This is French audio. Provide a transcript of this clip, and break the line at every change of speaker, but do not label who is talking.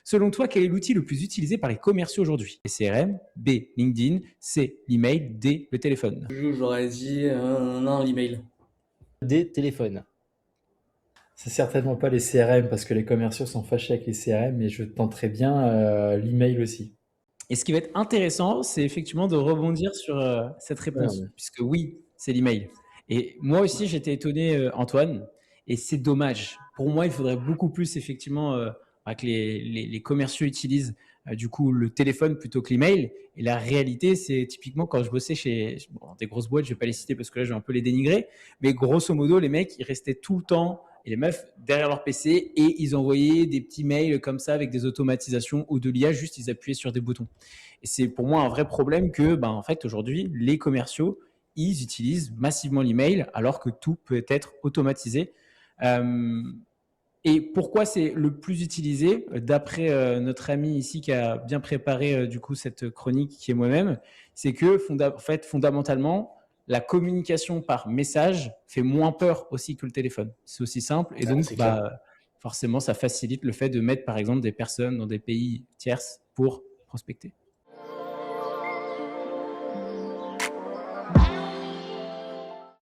Selon toi, quel est l'outil le plus utilisé par les commerciaux aujourd'hui? Les CRM, B, LinkedIn, C, l'email, D, le téléphone.
J'aurais dit non, l'email.
Des téléphones.
C'est certainement pas les CRM parce que les commerciaux sont fâchés avec les CRM, mais je tenterais bien l'email aussi.
Et ce qui va être intéressant, c'est effectivement de rebondir sur cette réponse,
Ouais.
puisque oui, c'est l'email. Et moi aussi, j'étais étonné, Antoine, et c'est dommage. Pour moi, il faudrait beaucoup plus effectivement que les commerciaux utilisent du coup le téléphone plutôt que l'email. Et la réalité, c'est typiquement quand je bossais chez des grosses boîtes, je vais pas les citer parce que là, je vais un peu les dénigrer, mais grosso modo, les mecs, ils restaient tout le temps et les meufs derrière leur PC et ils envoyaient des petits mails comme ça avec des automatisations ou de l'IA, juste ils appuyaient sur des boutons. Et c'est pour moi un vrai problème que, en fait, aujourd'hui, les commerciaux, ils utilisent massivement l'email alors que tout peut être automatisé. Euh, et pourquoi c'est le plus utilisé, d'après notre ami ici qui a bien préparé du coup cette chronique qui est moi-même, c'est que en fait, fondamentalement, la communication par message fait moins peur aussi que le téléphone. C'est aussi simple et
Ah,
donc
c'est clair.
forcément ça facilite le fait de mettre par exemple des personnes dans des pays tierces pour prospecter.